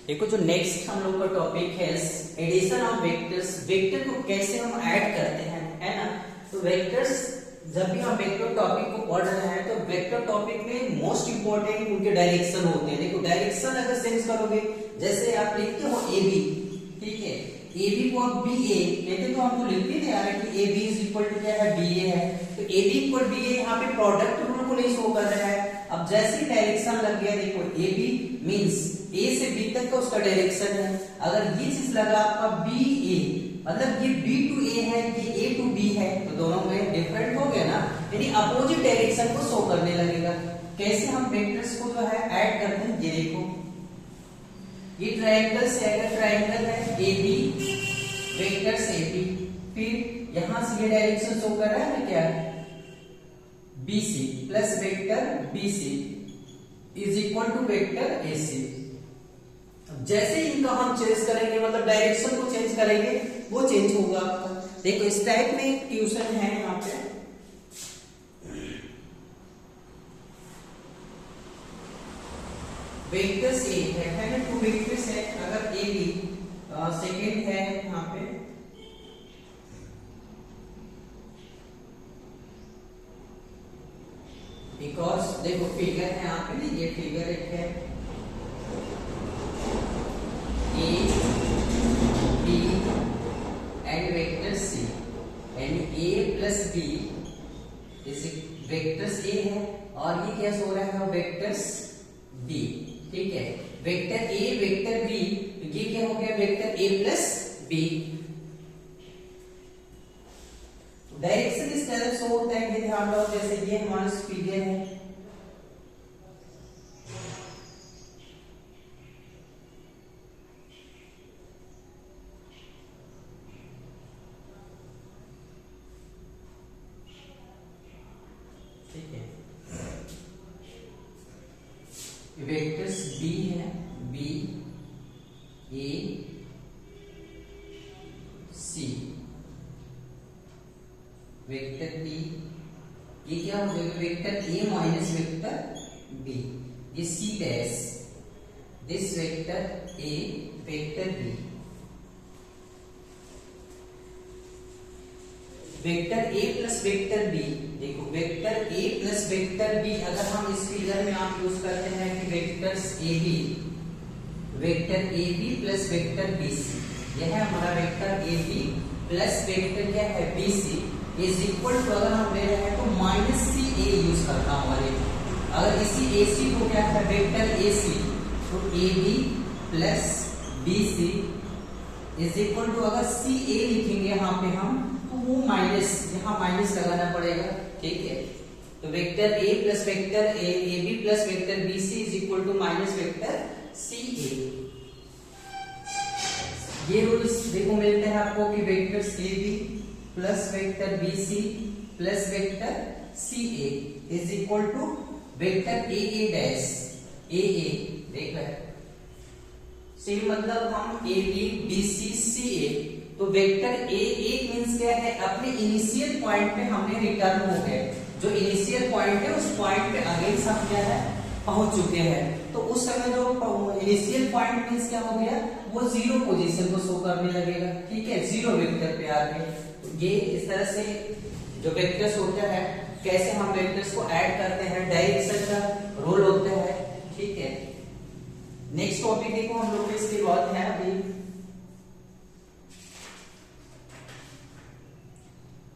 देखो जो नेक्स्ट हम लोग का टॉपिक है एडिशन ऑफ वेक्टर्स। वेक्टर को कैसे हम ऐड करते हैं, है ना। तो वेक्टर्स जब भी हम वेक्टर टॉपिक को पढ़ रहे हैं तो वेक्टर टॉपिक में मोस्ट इंपॉर्टेंट उनके डायरेक्शन होते हैं। देखो डायरेक्शन अगर चेंज करोगे, जैसे आप लिखते हो ए बी, ठीक है, ए बी को आप बी ए कहते तो हम तो लिखते थे यार कि A B is equal to क्या है, बी ए है। तो A B equal B A यहाँ पे प्रोडक्ट रूल को नहीं शो कर रहा है। अब जैसे ही डायरेक्शन लग गया, देखो ए बी मीन्स ए से बी तक का उसका डायरेक्शन है। अगर ये चीज लगा आपका बी ए, मतलब ये बी टू ए है, ये ए टू बी है, तो दोनों में डिफरेंट हो गया ना, यानी अपोजिट डायरेक्शन को शो करने लगेगा। कैसे हम वेक्टर्स को जो है ऐड करते हैं, ये देखो ये ट्रायंगल से, अगर ट्रायंगल है A B, vectors A B, फिर यहां से ये डायरेक्शन शो कर रहा है ना क्या, B C plus vector B C is equal to vector A C. जैसे इनका हम चेंज करेंगे, मतलब डायरेक्शन को चेंज करेंगे, वो चेंज होगा आपका। देखो इस टाइप में एक ट्यूशन है यहाँ पे, वेक्टर्स ए है ना, टू वेक्टर्स है। अगर ए बी सेकेंड है यहाँ पे, बिकॉज देखो फिगर है यहाँ पे ना, ये फिगर एक है A B and vector C, and A plus B is vectors A है, और ये क्या सो रहा है, वेक्टर्स बी, ठीक है। वेक्टर ए वेक्टर बी, ये क्या हो गया, vector A plus B. Direction इस तरह से होता है, ये ध्यान रखो। जैसे ये हमारा फिगर है, ठीक है, वेक्टर्स बी है, B A C, vector B, ये क्या हो जाएगा, vector A minus vector B, ये C dash, this vector A vector B, vector A plus vector B. देखो vector A plus vector B, अगर हम इस फिगर में आप यूज करते हैं कि vectors A B, vector A B plus vector B C, यह है हमारा vector A B plus vector क्या है, B C is equal to, अगर हम ले रहे हैं तो माइनस सी ए यूज करना हमारे। अगर इसी ए सी को क्या है, वेक्टर ए सी, तो A B plus B C is equal to, अगर सी ए लिखेंगे यहाँ पे हम, तो वो माइनस, यहाँ माइनस लगाना पड़ेगा, ठीक है। तो vector A plus vector A B plus vector B C is equal to minus vector C A. ये रूल्स देखो मिलते हैं आपको कि vector A B plus vector B C plus vector C A is equal to vector A A dash A A. देख रहे हैं, same मतलब हम ए बी बी सी सी ए, तो वेक्टर ए ए मींस क्या है, अपने इनिशियल पॉइंट पे हमने रिटर्न हो गए। जो इनिशियल पॉइंट है उस पॉइंट पे अगेंस्ट हम क्या है, पहुंच चुके हैं। तो उस समय जो इनिशियल पॉइंट मींस क्या हो गया, वो जीरो पोजीशन को शो करने लगेगा, ठीक है, जीरो वेक्टर पे आके। ये इस तरह से जो वेक्टर्स होता है, कैसे हम वेक्टर्स को ऐड करते हैं, डायरेक्शन का रोल होता है, ठीक है। नेक्स्ट टॉपिक देखो हम लोग इसके बाद है अभी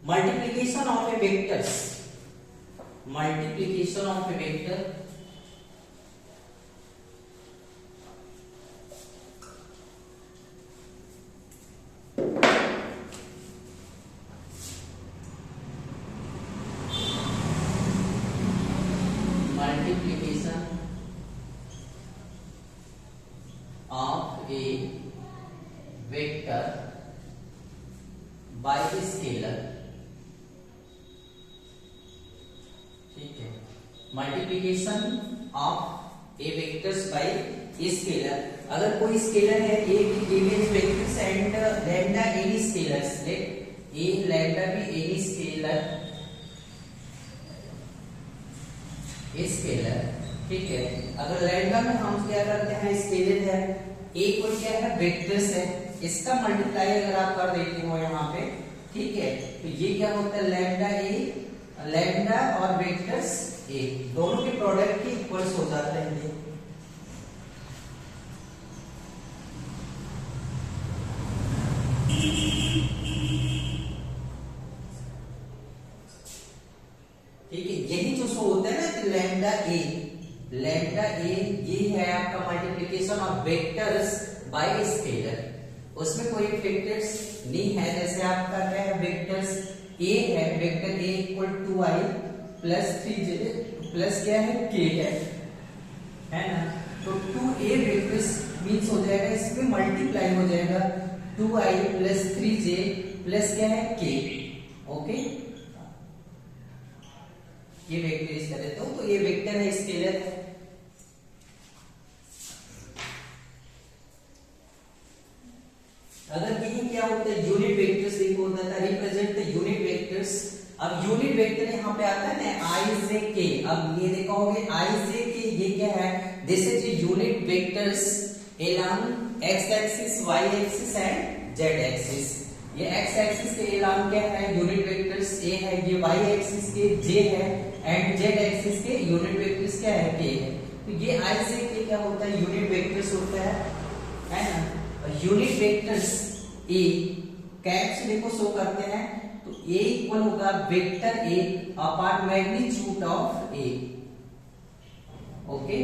multiplication of a vectors. Multiplication of a vector, multiplication of a vector by a scalar, ठीक है। Multiplication of a vectors by a scalar, अगर कोई स्केलर है a given vectors and lambda any scalars, let a lambda be any scalar scalar, ठीक है। अगर lambda में हम क्या करते हैं, स्केलर है ए इक्वल क्या है, वेक्टर्स है, इसका मल्टीप्लाई अगर आप कर देते हो यहाँ पे, ठीक है, तो ये क्या होता है, लैम्डा ए, लैम्डा और वेक्टर्स ए दोनों के प्रोडक्ट के इक्वल्स हो जाते हैं ये। ठीक है, यही जो शो होता है ना कि लैम्डा ए ये है आपका multiplication of vectors bye scalar, उसमें कोई वेक्टर्स नहीं है, जैसे आपका क्या है, वेक्टर्स ए है, vector A equal 2i plus 3j plus क्या है, k है ना, तो 2a वेक्टर्स मींस हो जाएगा, इसमें मल्टीप्लाई हो जाएगा 2i प्लस 3j प्लस क्या है, k। ओके, ये वेक्टर इस तरह देता हूं, तो ये वेक्टर है, स्केलर है। अगर यही क्या होता है, यूनिट वेक्टर्स एक होता था, रिप्रेजेंट द यूनिट वेक्टर्स। अब यूनिट वेक्टर यहाँ पे आता है ना i से k, अब ये देखोगे i से k ये क्या है, this is unit vectors along x axis, y axis and z axis. ये x एक्सिस के along क्या है, यूनिट वेक्टर्स a है, ये y एक्सिस के j है एंड z एक्सिस के यूनिट वेक्टर्स क्या है, k है। तो ये i से k क्या होता है, यूनिट वेक्टर्स होता है ना। यूनिट वेक्टर्स ए कैप्स देखो शो करते हैं, तो ए इक्वल होगा vector A upon magnitude of A. Okay,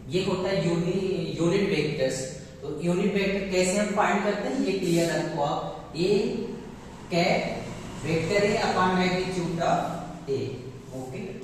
ये होता है यूनिट वेक्टर्स। तो यूनिट वेक्टर कैसे हम फाइंड करते हैं, ये क्लियर रखो आप, A cap vector A upon magnitude of A. Okay.